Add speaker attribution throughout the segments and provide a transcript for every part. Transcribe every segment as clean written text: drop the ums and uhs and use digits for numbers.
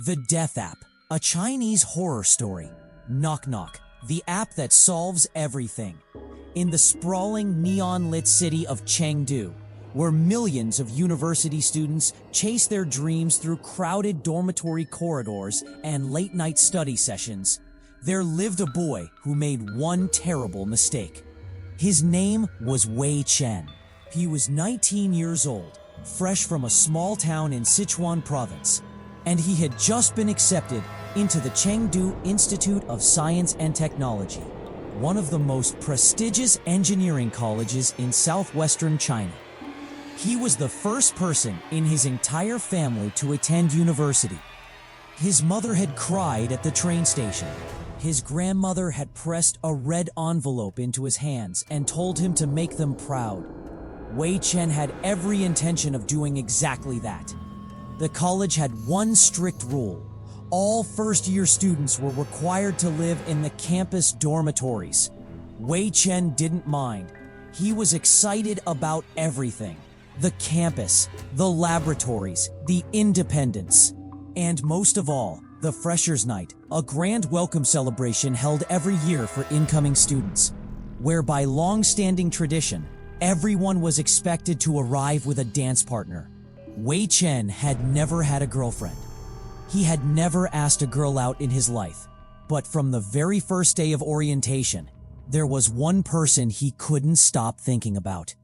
Speaker 1: The Death App, a Chinese horror story. NockNock, the app that solves everything. In the sprawling neon-lit city of Chengdu, where millions of university students chase their dreams through crowded dormitory corridors and late-night study sessions, there lived a boy who made one terrible mistake. His name was Wei Chen. He was 19 years old, fresh from a small town in Sichuan province, and he had just been accepted into the Chengdu Institute of Science and Technology, one of the most prestigious engineering colleges in southwestern China. He was the first person in his entire family to attend university. His mother had cried at the train station. His grandmother had pressed a red envelope into his hands and told him to make them proud. Wei Chen had every intention of doing exactly that. The college had one strict rule. All first-year students were required to live in the campus dormitories. Wei Chen didn't mind. He was excited about everything. The campus, the laboratories, the independence, and most of all, the Freshers' Night, a grand welcome celebration held every year for incoming students, where by long-standing tradition, everyone was expected to arrive with a dance partner. Wei Chen had never had a girlfriend. He had never asked a girl out in his life, but from the very first day of orientation, there was one person he couldn't stop thinking about.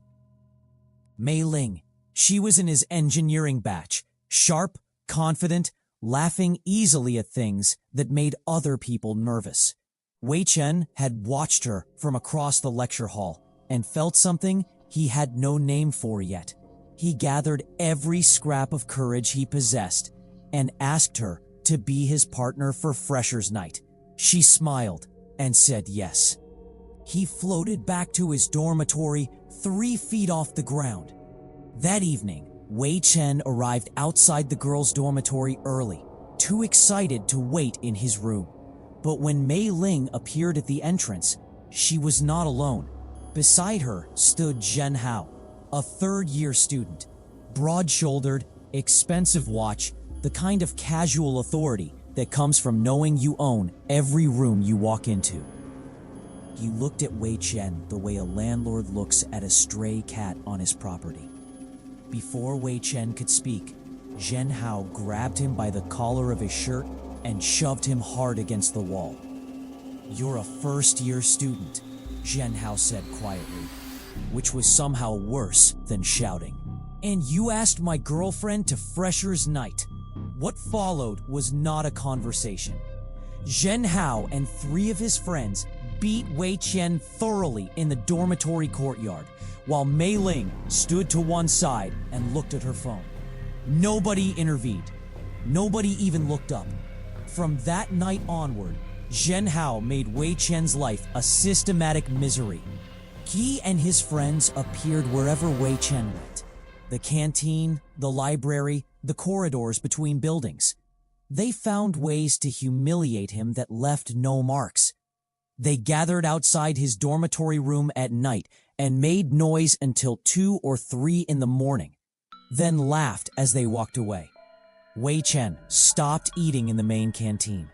Speaker 1: Mei Ling. She was in his engineering batch, sharp, confident, laughing easily at things that made other people nervous. Wei Chen had watched her from across the lecture hall and felt something he had no name for yet. He gathered every scrap of courage he possessed and asked her to be his partner for Freshers' Night. She smiled and said yes. He floated back to his dormitory 3 feet off the ground. That evening, Wei Chen arrived outside the girls' dormitory early, too excited to wait in his room. But when Mei Ling appeared at the entrance, she was not alone. Beside her stood Zhen Hao, a third-year student, broad-shouldered, expensive watch, the kind of casual authority that comes from knowing you own every room you walk into. He looked at Wei Chen the way a landlord looks at a stray cat on his property. Before Wei Chen could speak, Zhen Hao grabbed him by the collar of his shirt and shoved him hard against the wall. "You're a first-year student," Zhen Hao said quietly, which was somehow worse than shouting. "And you asked my girlfriend to Freshers' Night." What followed was not a conversation. Zhen Hao and 3 of his friends beat Wei Chen thoroughly in the dormitory courtyard, while Mei Ling stood to one side and looked at her phone. Nobody intervened. Nobody even looked up. From that night onward, Zhen Hao made Wei Chen's life a systematic misery. He and his friends appeared wherever Wei Chen went. The canteen, the library, the corridors between buildings. They found ways to humiliate him that left no marks. They gathered outside his dormitory room at night and made noise until 2 or 3 in the morning, then laughed as they walked away. Wei Chen stopped eating in the main canteen.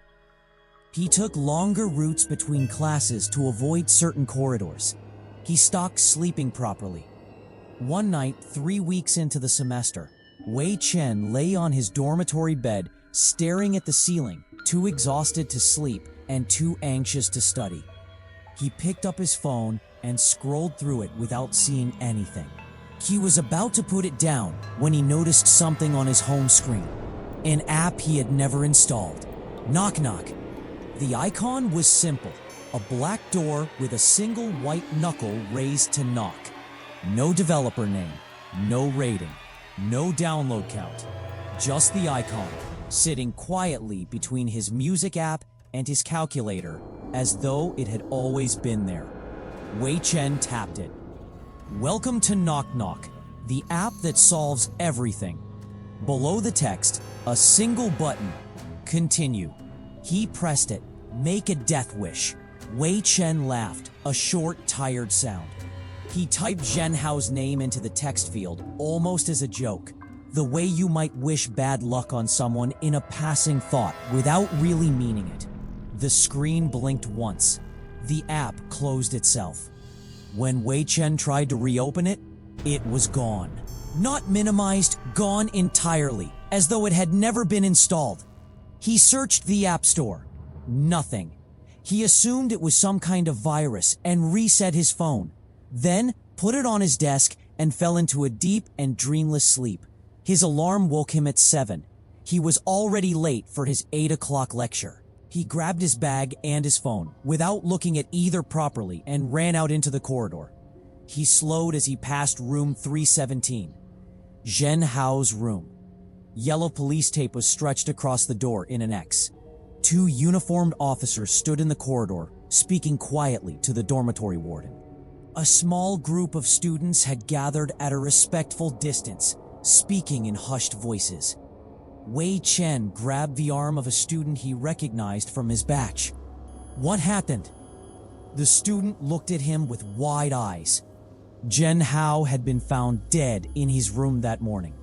Speaker 1: He took longer routes between classes to avoid certain corridors. He stopped sleeping properly. One night, 3 weeks into the semester, Wei Chen lay on his dormitory bed, staring at the ceiling, too exhausted to sleep and too anxious to study. He picked up his phone and scrolled through it without seeing anything. He was about to put it down when he noticed something on his home screen, an app he had never installed. NockNock. The icon was simple, a black door with a single white knuckle raised to knock. No developer name, no rating, no download count, just the icon, sitting quietly between his music app and his calculator, as though it had always been there. Wei Chen tapped it. "Welcome to NockNock, the app that solves everything." Below the text, a single button, "Continue." He pressed it. "Make a death wish." Wei Chen laughed, a short, tired sound. He typed Zhen Hao's name into the text field, almost as a joke. The way you might wish bad luck on someone in a passing thought without really meaning it. The screen blinked once. The app closed itself. When Wei Chen tried to reopen it, it was gone. Not minimized, gone entirely, as though it had never been installed. He searched the App Store. Nothing. He assumed it was some kind of virus and reset his phone. Then put it on his desk and fell into a deep and dreamless sleep. His alarm woke him at 7. He was already late for his 8 o'clock lecture. He grabbed his bag and his phone, without looking at either properly, and ran out into the corridor. He slowed as he passed room 317. Zhen Hao's room. Yellow police tape was stretched across the door in an X. 2 uniformed officers stood in the corridor, speaking quietly to the dormitory warden. A small group of students had gathered at a respectful distance, speaking in hushed voices. Wei Chen grabbed the arm of a student he recognized from his batch. What happened? The student looked at him with wide eyes. Zhen Hao had been found dead in his room that morning.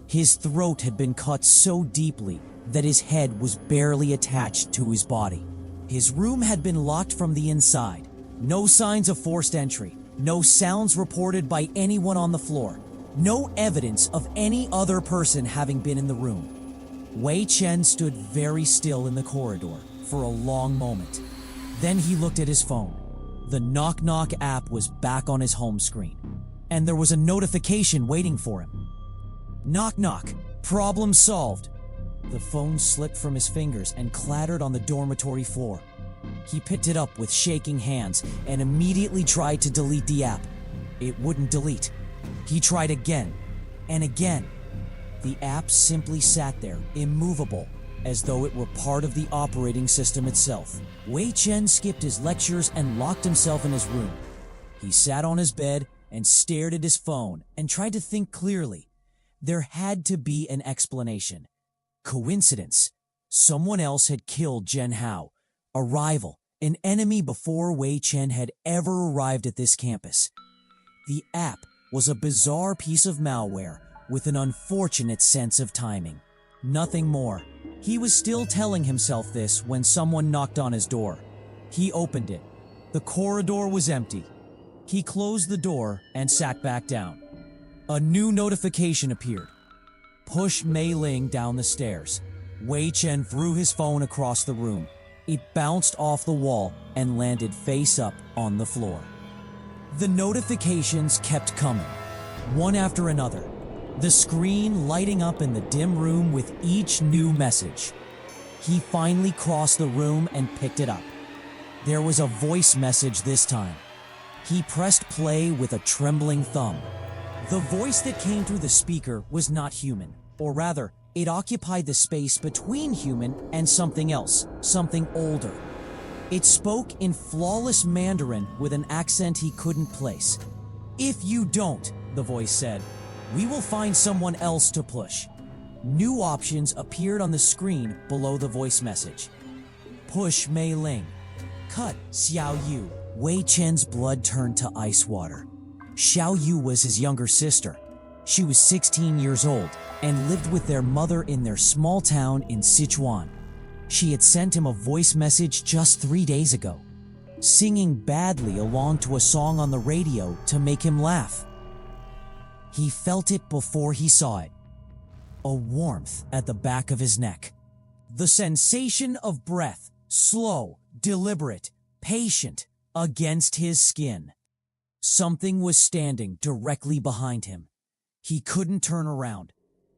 Speaker 1: His throat had been cut so deeply that his head was barely attached to his body. His room had been locked from the inside. No signs of forced entry. No sounds reported by anyone on the floor. No evidence of any other person having been in the room. Wei Chen stood very still in the corridor for a long moment. Then he looked at his phone. The NockNock app was back on his home screen, and there was a notification waiting for him. "NockNock, problem solved." The phone slipped from his fingers and clattered on the dormitory floor. He picked it up with shaking hands and immediately tried to delete the app. It wouldn't delete. He tried again and again. The app simply sat there, immovable, as though it were part of the operating system itself. Wei Chen skipped his lectures and locked himself in his room. He sat on his bed and stared at his phone and tried to think clearly. There had to be an explanation. Coincidence. Someone else had killed Zhen Hao, a rival, an enemy before Wei Chen had ever arrived at this campus. The app was a bizarre piece of malware with an unfortunate sense of timing. Nothing more. He was still telling himself this when someone knocked on his door. He opened it. The corridor was empty. He closed the door and sat back down. A new notification appeared. Push Mei Ling down the stairs. Wei Chen threw his phone across the room. It bounced off the wall and landed face up on the floor. The notifications kept coming, one after another. The screen lighting up in the dim room with each new message. He finally crossed the room and picked it up. There was a voice message this time. He pressed play with a trembling thumb. The voice that came through the speaker was not human, or rather, it occupied the space between human and something else, something older. It spoke in flawless Mandarin with an accent he couldn't place. "If you don't," the voice said, "we will find someone else to push." New options appeared on the screen below the voice message. Push Mei Ling. Cut Xiao Yu. Wei Chen's blood turned to ice water. Xiao Yu was his younger sister. She was 16 years old and lived with their mother in their small town in Sichuan. She had sent him a voice message just 3 days ago, singing badly along to a song on the radio to make him laugh. He felt it before he saw it. A warmth at the back of his neck. The sensation of breath, slow, deliberate, patient, against his skin. Something was standing directly behind him. He couldn't turn around.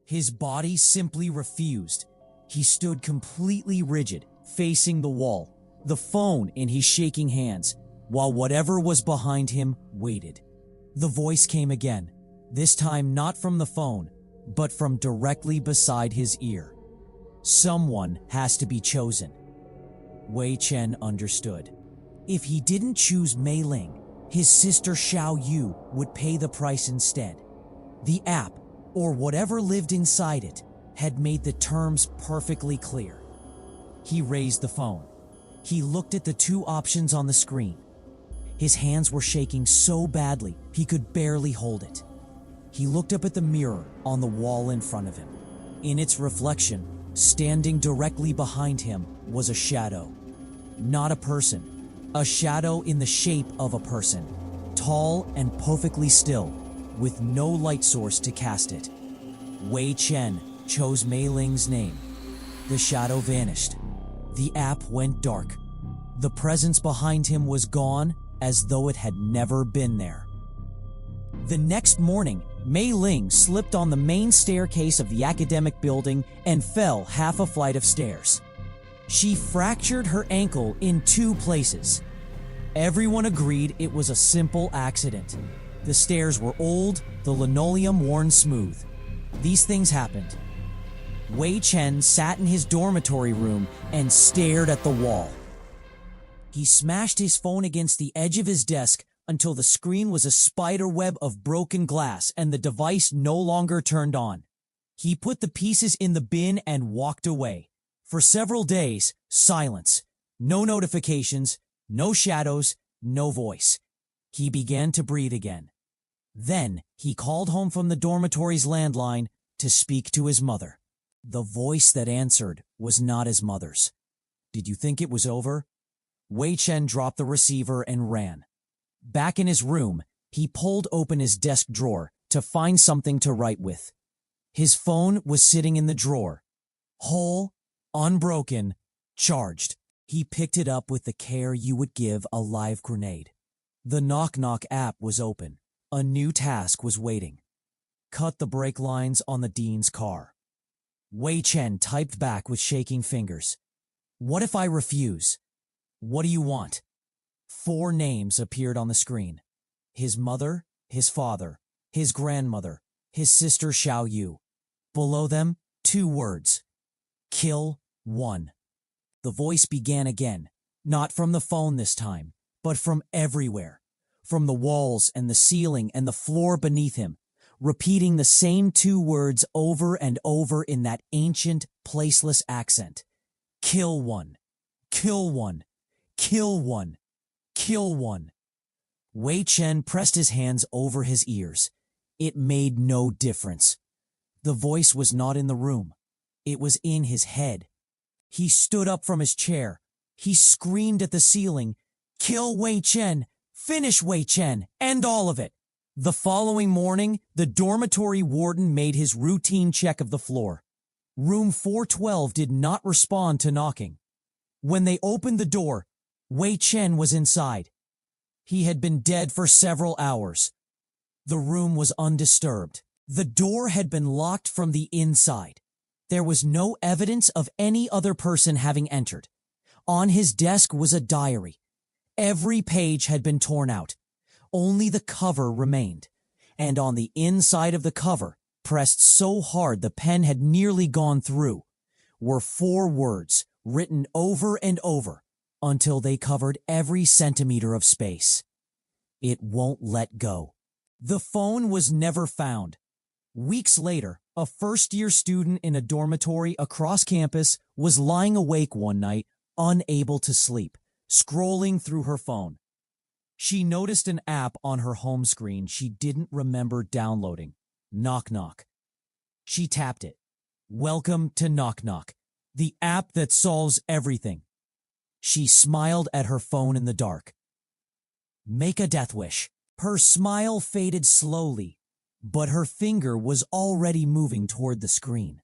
Speaker 1: His body simply refused. He stood completely rigid, facing the wall, the phone in his shaking hands, while whatever was behind him waited. The voice came again, this time not from the phone, but from directly beside his ear. Someone has to be chosen. Wei Chen understood. If he didn't choose Mei Ling, his sister Xiao Yu would pay the price instead. The app, or whatever lived inside it, had made the terms perfectly clear. He raised the phone. He looked at the 2 options on the screen. His hands were shaking so badly he could barely hold it. He looked up at the mirror on the wall in front of him. In its reflection, standing directly behind him was a shadow. Not a person. A shadow in the shape of a person. Tall and perfectly still, with no light source to cast it. Wei Chen chose Mei Ling's name. The shadow vanished. The app went dark. The presence behind him was gone, as though it had never been there. The next morning, Mei Ling slipped on the main staircase of the academic building and fell half a flight of stairs. She fractured her ankle in 2 places. Everyone agreed it was a simple accident. The stairs were old, the linoleum worn smooth. These things happened. Wei Chen sat in his dormitory room and stared at the wall. He smashed his phone against the edge of his desk until the screen was a spider web of broken glass and the device no longer turned on. He put the pieces in the bin and walked away. For several days, silence. No notifications, no shadows, no voice. He began to breathe again. Then he called home from the dormitory's landline to speak to his mother. The voice that answered was not his mother's. "Did you think it was over?" Wei Chen dropped the receiver and ran. Back in his room, he pulled open his desk drawer to find something to write with. His phone was sitting in the drawer. Whole, unbroken, charged. He picked it up with the care you would give a live grenade. The NockNock app was open. A new task was waiting. Cut the brake lines on the dean's car. Wei Chen typed back with shaking fingers. "What if I refuse? What do you want?" 4 names appeared on the screen. His mother, his father, his grandmother, his sister Xiao Yu. Below them, 2 words. Kill 1. The voice began again, not from the phone this time, but from everywhere. From the walls and the ceiling and the floor beneath him, repeating the same 2 words over and over in that ancient, placeless accent. Kill 1. Kill 1. Kill 1. Kill 1. Wei Chen pressed his hands over his ears. It made no difference. The voice was not in the room. It was in his head. He stood up from his chair. He screamed at the ceiling, "Kill Wei Chen! Finish Wei Chen! End all of it!" The following morning, the dormitory warden made his routine check of the floor. Room 412 did not respond to knocking. When they opened the door, Wei Chen was inside. He had been dead for several hours. The room was undisturbed. The door had been locked from the inside. There was no evidence of any other person having entered. On his desk was a diary. Every page had been torn out. Only the cover remained. And on the inside of the cover, pressed so hard the pen had nearly gone through, were 4 words written over and over until they covered every centimeter of space. It won't let go. The phone was never found. Weeks later, a first-year student in a dormitory across campus was lying awake one night, unable to sleep, scrolling through her phone. She noticed an app on her home screen she didn't remember downloading. NockNock. She tapped it. "Welcome to NockNock, the app that solves everything." She smiled at her phone in the dark. "Make a death wish." Her smile faded slowly, but her finger was already moving toward the screen.